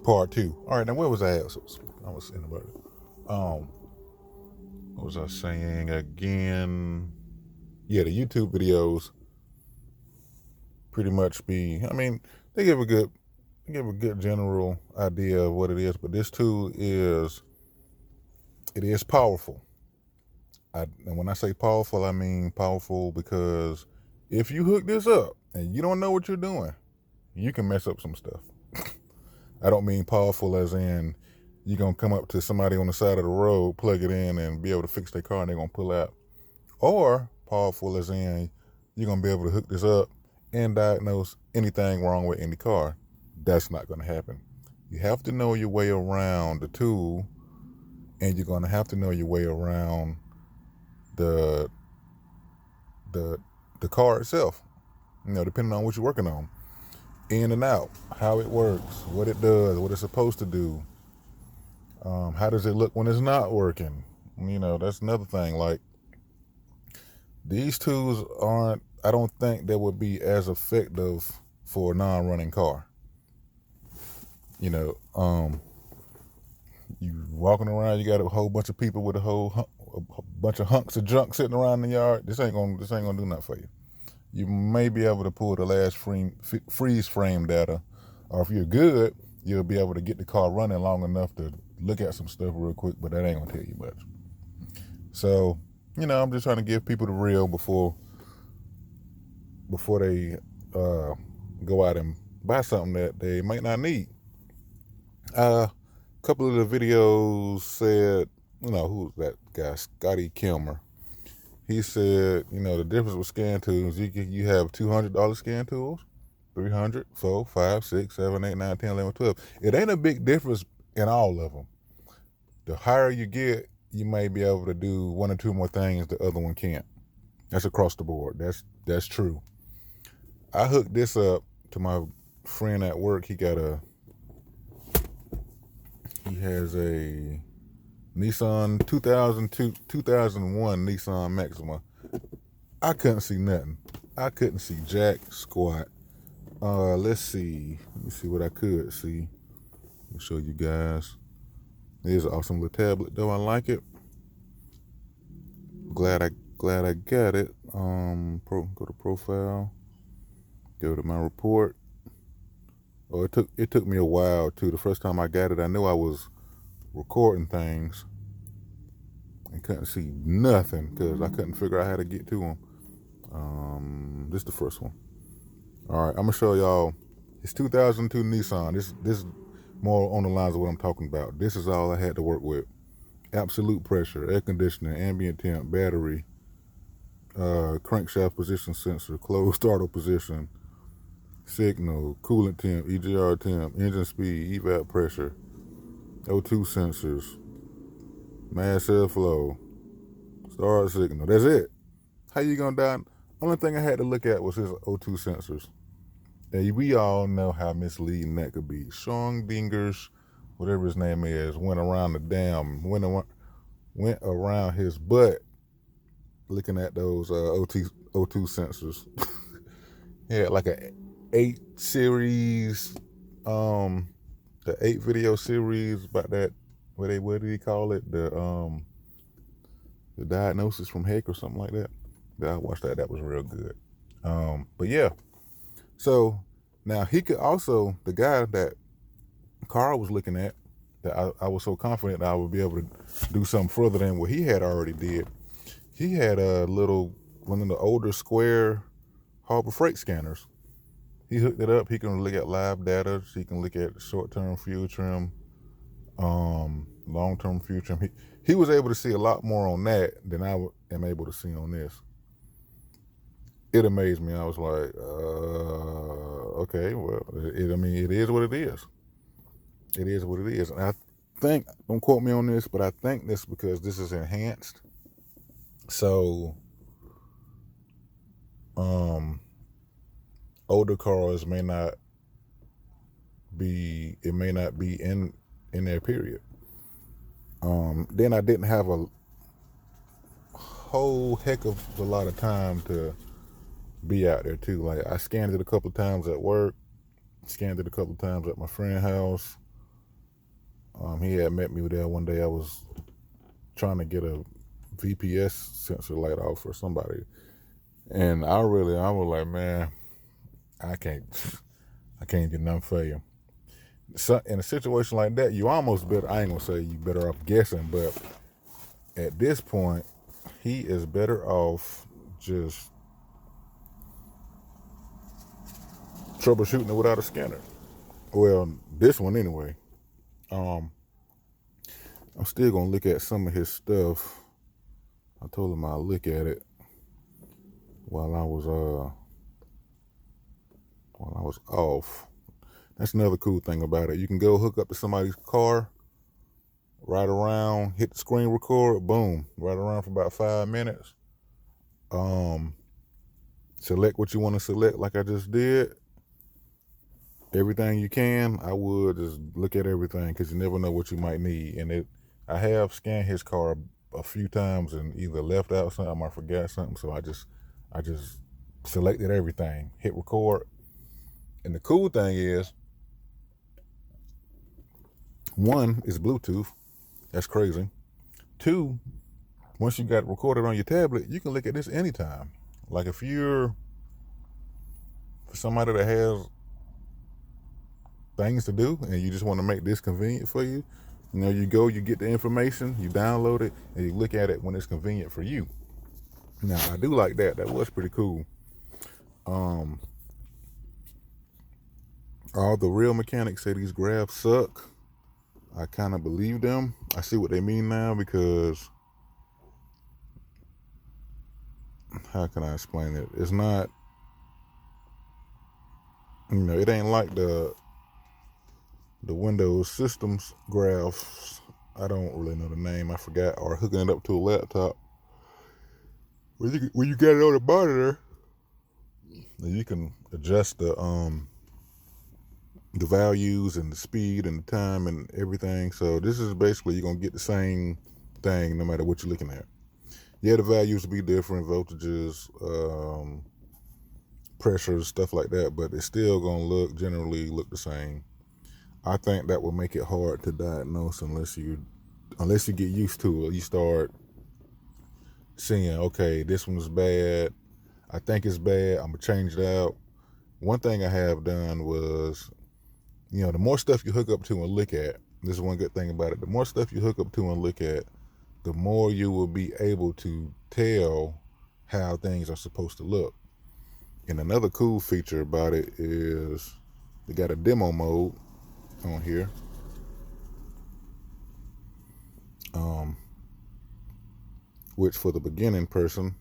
part 2. All right, now where was I at? So, I was saying about it. What was I saying again? Yeah, the YouTube videos pretty much they give a good general idea of what it is, but this tool is powerful. And when I say powerful, I mean powerful because if you hook this up and you don't know what you're doing, you can mess up some stuff. I don't mean powerful as in you're going to come up to somebody on the side of the road, plug it in, and be able to fix their car and they're going to pull out. Or powerful as in you're going to be able to hook this up and diagnose anything wrong with any car. That's not going to happen. You have to know your way around the tool, and you're going to have to know your way around the car itself, depending on what you're working on. In and out, how it works, what it does, what it's supposed to do. How does it look when it's not working? That's another thing. Like, these tools I don't think they would be as effective for a non-running car. You walking around, you got a whole bunch of people with a bunch of hunks of junk sitting around the yard. This ain't gonna do nothing for you. You may be able to pull the last freeze frame data, or if you're good, you'll be able to get the car running long enough to look at some stuff real quick, but that ain't gonna tell you much. So, I'm just trying to give people the real before they go out and buy something that they might not need. A couple of the videos said, who's that guy? Scotty Kilmer. He said, the difference with scan tools, you have $200 scan tools, 300, 4, 5, 6, 7, 8, 9, 10, 11, 12. It ain't a big difference in all of them. The higher you get, you may be able to do one or two more things the other one can't. That's across the board. That's true. I hooked this up to my friend at work. He has a Nissan 2001 Nissan Maxima. I couldn't see nothing. I couldn't see jack squat. Let's see. Let me see what I could see. Let me show you guys. It is an awesome little tablet, though. I like it. Glad I got it. Go to profile. Go to my report. Oh, it took me a while too. The first time I got it, I knew I was recording things and couldn't see nothing because I couldn't figure out how to get to them. This is the first one. All right, I'm gonna show y'all. It's 2002 Nissan. This is more on the lines of what I'm talking about. This is all I had to work with. Absolute pressure, air conditioning, ambient temp, battery, crankshaft position sensor, closed throttle position, signal, coolant temp, EGR temp, engine speed, evap pressure, O2 sensors, mass airflow, start signal. That's it. How you gonna die? Only thing I had to look at was his O2 sensors. And we all know how misleading that could be. Schongdinger's, whatever his name is, went around the dam, went around his butt looking at those O2 sensors. He had like a 8 series, the 8 video series about that. What did he call it? The diagnosis from heck or something like that. I watched that. That was real good. But yeah. So now he could also, the guy that Carl was looking at, that I was so confident that I would be able to do something further than what he had already did. He had a little, one of the older square Harbor Freight scanners. He hooked it up. He can look at live data. He can look at short-term fuel trim, long-term fuel trim. He was able to see a lot more on that than I am able to see on this. It amazed me. I was like, okay, well, it is what it is. It is what it is. And I think, don't quote me on this, but I think this because this is enhanced. So, older cars may not be in their period. Then I didn't have a whole heck of a lot of time to be out there too. Like, I scanned it a couple of times at work, scanned it a couple of times at my friend's house. He had met me there one day. I was trying to get a VPS sensor light off for somebody, and I was like, man, I can't get nothing for you. So in a situation like that, you almost better. I ain't gonna say you better off guessing, but at this point, he is better off just troubleshooting it without a scanner. Well, this one anyway. I'm still gonna look at some of his stuff. I told him I'll look at it while I was off. That's another cool thing about it. You can go hook up to somebody's car, ride around, hit the screen record, boom, ride around for about 5 minutes. Select what you want to select, like I just did. Everything you can. I would just look at everything because you never know what you might need. And I have scanned his car a few times and either left out something or forgot something. So I just selected everything, hit record. And the cool thing is, one, is Bluetooth. That's crazy. Two, once you got it recorded on your tablet, you can look at this anytime. Like if you're somebody that has things to do and you just want to make this convenient for you, you go, you get the information, you download it, and you look at it when it's convenient for you. Now, I do like that. That was pretty cool. All the real mechanics say these graphs suck. I kind of believe them. I see what they mean now because, how can I explain it? It's not, it ain't like the Windows systems graphs. I don't really know the name. I forgot. Or hooking it up to a laptop. When you get it on the monitor, you can adjust the values and the speed and the time and everything. So this is basically, you're gonna get the same thing no matter what you're looking at. Yeah, the values will be different, voltages, pressures, stuff like that, but it's still gonna generally look the same. I think that will make it hard to diagnose unless you get used to it. You start seeing, okay, this one's bad. I think it's bad. I'm gonna change it out. One thing I have done was, the more stuff you hook up to and look at, this is one good thing about it. The more stuff you hook up to and look at, the more you will be able to tell how things are supposed to look. And another cool feature about it is they got a demo mode on here. Which for the beginning person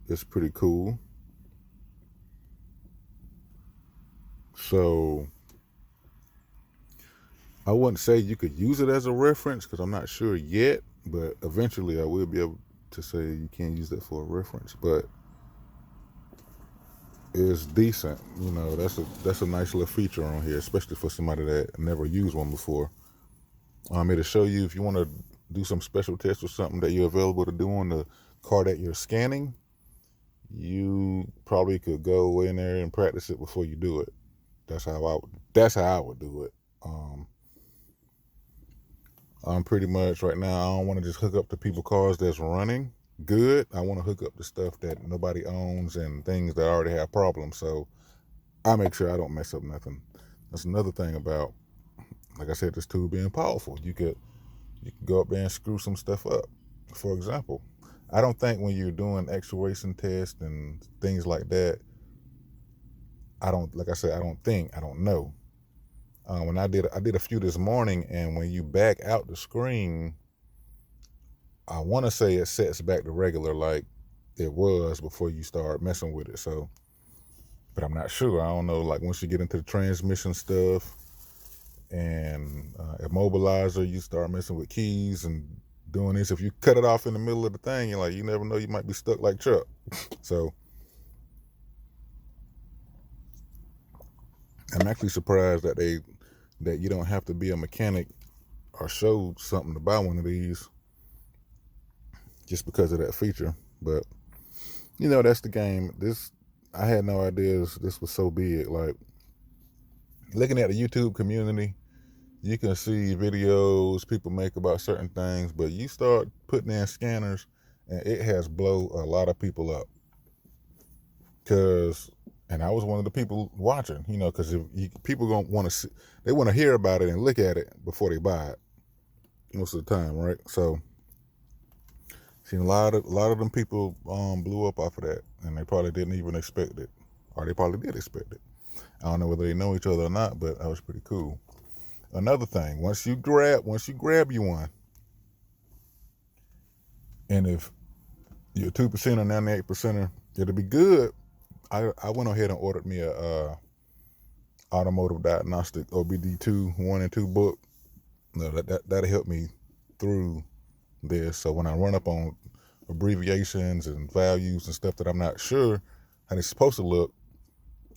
is pretty cool. So I wouldn't say you could use it as a reference because I'm not sure yet, but eventually I will be able to say you can't use that for a reference, but it's decent. That's a nice little feature on here, especially for somebody that never used one before. It'll show you if you want to do some special test or something that you're available to do on the car that you're scanning. You probably could go in there and practice it before you do it. That's how I would do it. I'm pretty much right now, I don't want to just hook up to people's cars that's running good. I want to hook up to stuff that nobody owns and things that already have problems. So I make sure I don't mess up nothing. That's another thing about, like I said, this tool being powerful. You could go up there and screw some stuff up. For example, I don't think when you're doing actuation tests and things like that, I don't know. When I did a few this morning, and when you back out the screen, I want to say it sets back to regular like it was before you start messing with it. So, but I'm not sure. I don't know. Like once you get into the transmission stuff and immobilizer, you start messing with keys and doing this. If you cut it off in the middle of the thing, you're like, you never know, you might be stuck like Chuck. So I'm actually surprised that you don't have to be a mechanic or show something to buy one of these just because of that feature. But that's the game. I had no idea this was so big. Like looking at the YouTube community, You can see videos people make about certain things, but you start putting in scanners, and it has blow a lot of people up. And I was one of the people watching, because people gonna want to see, they want to hear about it and look at it before they buy it most of the time, right? So, seen a lot of them people blew up off of that, and they probably didn't even expect it, or they probably did expect it. I don't know whether they know each other or not, but that was pretty cool. Another thing, once you grab you one, and if you're 2% or 98%er, it'll be good. I went ahead and ordered me a automotive diagnostic OBD2 1 and 2 book. That'll help me through this. So when I run up on abbreviations and values and stuff that I'm not sure how it's supposed to look,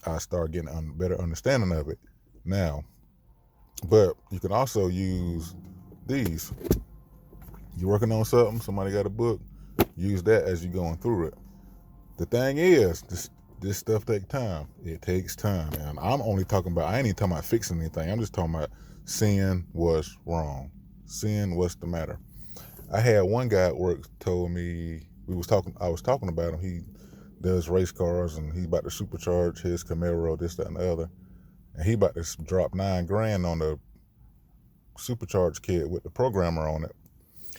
I start getting a better understanding of it now. But you can also use these. You're working on something, somebody got a book, use that as you're going through it. The thing is, this stuff takes time. It takes time. And I ain't even talking about fixing anything. I'm just talking about seeing what's wrong, seeing what's the matter. I had one guy at work told me, I was talking about him. He does race cars, and he's about to supercharge his Camaro, this, that, and the other. And he about to drop $9,000 on the supercharge kit with the programmer on it.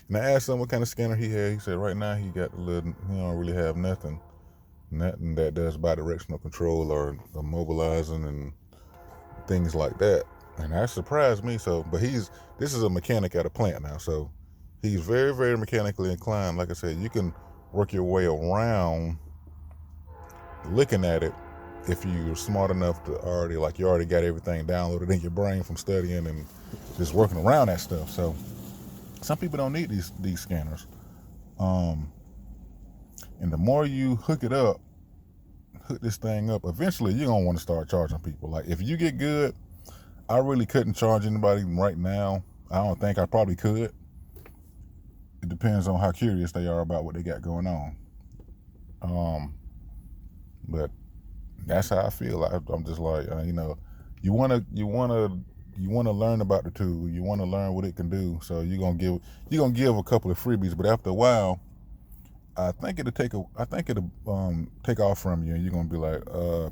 And I asked him what kind of scanner he had. He said right now he don't really have nothing that does bi-directional control or immobilizing and things like that. And that surprised me. But this is a mechanic at a plant now, so he's very, very mechanically inclined. Like I said, you can work your way around looking at it if you're smart enough to you already got everything downloaded in your brain from studying and just working around that stuff. So some people don't need these scanners. And the more you hook this thing up, eventually you're gonna want to start charging people. Like if you get good, I really couldn't charge anybody right now. I don't think I probably could. It depends on how curious they are about what they got going on. But that's how I feel. I'm just like, you wanna learn about the tool. You wanna learn what it can do. So you're gonna give a couple of freebies, but after a while, I think it'll take off from you, and you're gonna be like,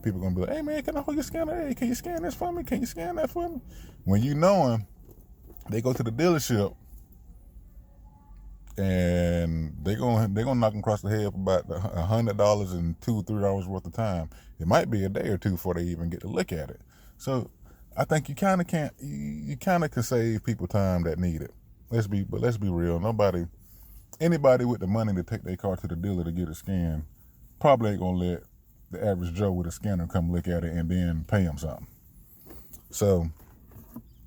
people gonna be like, hey man, can I hold your scanner? Hey, can you scan this for me? Can you scan that for me? When you know them, they go to the dealership, and they're gonna knock them across the head for about $100 in 2-3 hours worth of time. It might be a day or two before they even get to look at it. So I think you kind of can save people time that need it. Let's be real. Anybody with the money to take their car to the dealer to get it scanned probably ain't gonna let the average Joe with a scanner come look at it and then pay him something. So,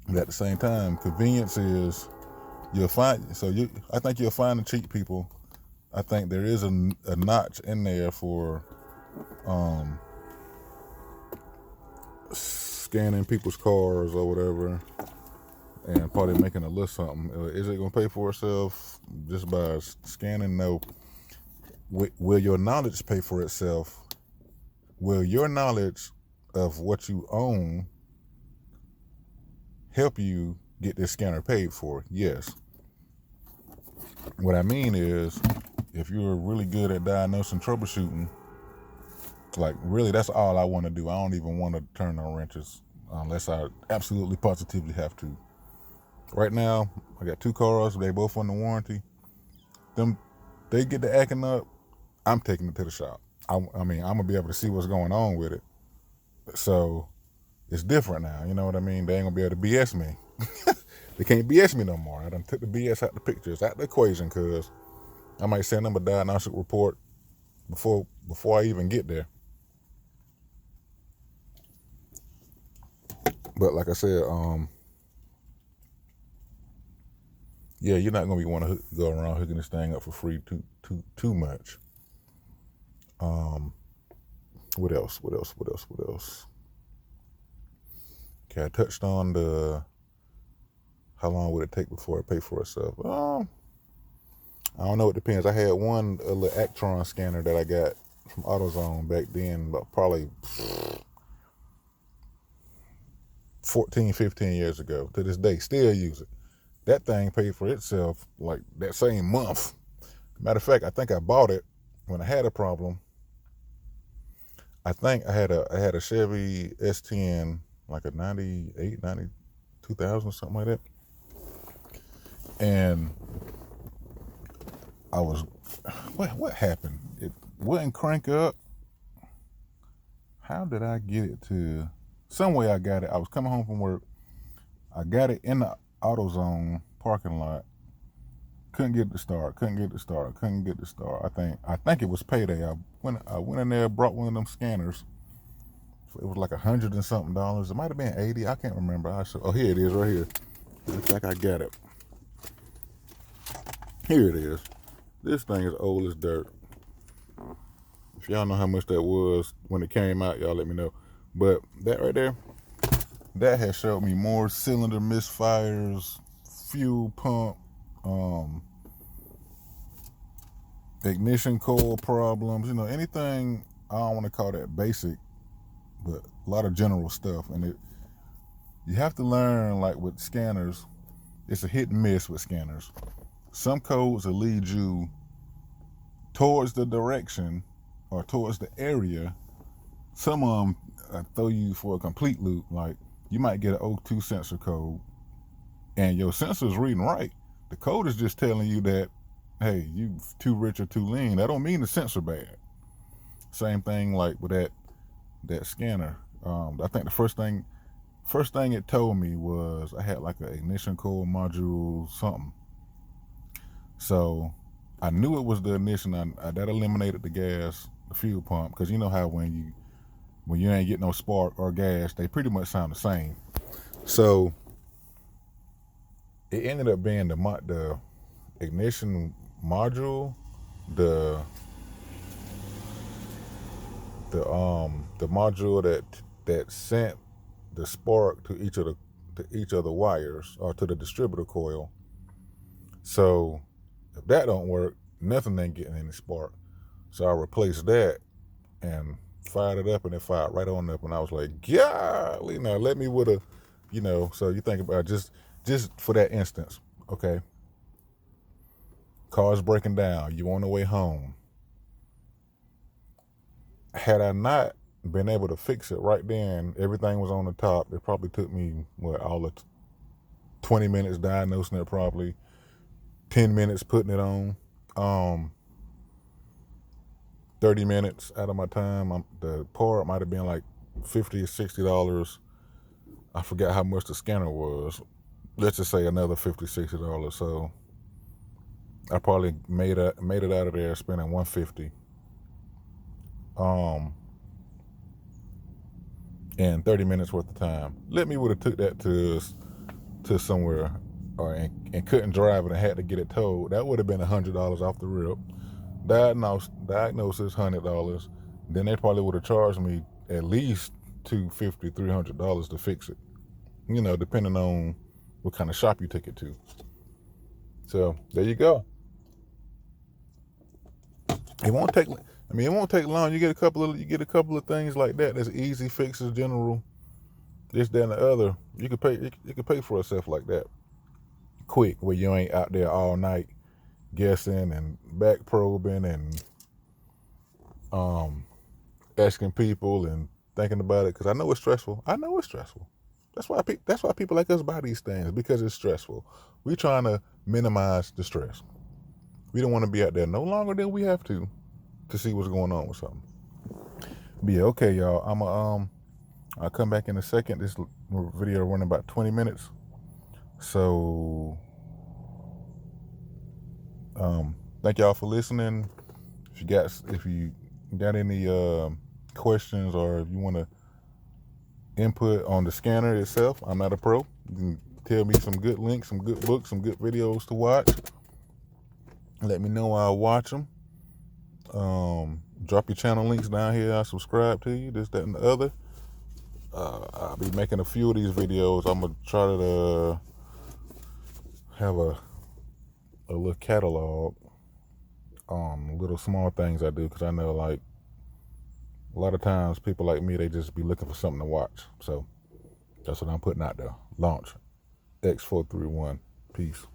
but at the same time, convenience is I think you'll find the cheap people. I think there is a notch in there for scanning people's cars or whatever, and probably making a little something. Is it gonna pay for itself just by scanning? No. Will your knowledge pay for itself? Will your knowledge of what you own help you get this scanner paid for? Yes. What I mean is, if you're really good at diagnosing, troubleshooting, like really that's all I want to do. I don't even want to turn on wrenches unless I absolutely positively have to. Right now, I got 2 cars. They both under warranty. They get to acting up, I'm taking it to the shop. I'm gonna be able to see what's going on with it. So it's different now. You know what I mean? They ain't gonna be able to BS me. They can't BS me no more. I done took the BS out the picture. It's out the equation, because I might send them a diagnostic report before I even get there. But like I said, yeah, you're not gonna be want to go around hooking this thing up for free too much. What else? Okay, I touched on how long would it take before it pay for itself? I don't know. It depends. I had a little Actron scanner that I got from AutoZone back then, but probably 14, 15 years ago. To this day, still use it. That thing paid for itself like that same month. Matter of fact, I think I bought it when I had a problem. I think I had a Chevy S10, like a 98, 90, 2000, something like that. And I was, what happened? It wouldn't crank up. How did I get it to, some way I got it. I was coming home from work. I got it in the AutoZone parking lot. Couldn't get it to start. I think it was payday. I went in there, brought one of them scanners. It was like $100 and something. It might have been 80. I can't remember. Oh, here it is, right here. Looks like I got it. Here it is. This thing is old as dirt. If y'all know how much that was when it came out, y'all let me know. But that right there, that has showed me more cylinder misfires, fuel pump, ignition coil problems, anything. I don't want to call that basic, but a lot of general stuff. And you have to learn, like with scanners, it's a hit and miss with scanners. Some codes will lead you towards the direction or towards the area. Some of them throw you for a complete loop. Like you might get an O2 sensor code and your sensor's reading right. The code is just telling you that, hey, you too rich or too lean. That don't mean the sensor bad. Same thing like with that scanner. I think the first thing it told me was I had like an ignition coil module something. So I knew it was the ignition. That eliminated the gas, the fuel pump, because you know how when you ain't getting no spark or gas, they pretty much sound the same. So it ended up being the ignition module, the module that sent the spark to each of the wires or to the distributor coil. So if that don't work, nothing ain't getting any spark. So I replaced that and fired it up, and it fired right on up. And I was like, golly, now let me with a, so you think about just for that instance, okay? Car's breaking down. You on the way home. Had I not been able to fix it right then, everything was on the top. It probably took me, all of 20 minutes diagnosing it properly, 10 minutes putting it on, 30 minutes out of my time. The part might have been like $50 or $60. I forgot how much the scanner was. Let's just say another $50, $60. So I probably made it out of there spending $150. In 30 minutes worth of time. Let me would have took that to somewhere and couldn't drive it and had to get it towed. That would have been $100 off the rip. Diagnosis $100. Then they probably would have charged me at least $250, $300 to fix it. Depending on what kind of shop you take it to. So there you go. It won't take long. You get a couple of things like that. That's easy fixes, general, this, that, and the other. You could pay for yourself like that, quick, where you ain't out there all night guessing and back probing and asking people and thinking about it. Because I know it's stressful. That's why people like us buy these things, because it's stressful. We trying to minimize the stress. We don't want to be out there no longer than we have to see what's going on with something. But yeah, okay, y'all. I'll come back in a second. This video running about 20 minutes. So, thank y'all for listening. If you got any questions, or if you want to input on the scanner itself, I'm not a pro. You can tell me some good links, some good books, some good videos to watch. Let me know. I'll watch them. Drop your channel links down here. I'll subscribe to you. This, that, and the other. I'll be making a few of these videos. I'm gonna try to have a little catalog on little small things I do, because I know, like, a lot of times people like me, they just be looking for something to watch. So That's what I'm putting out there. Launch X431. Peace.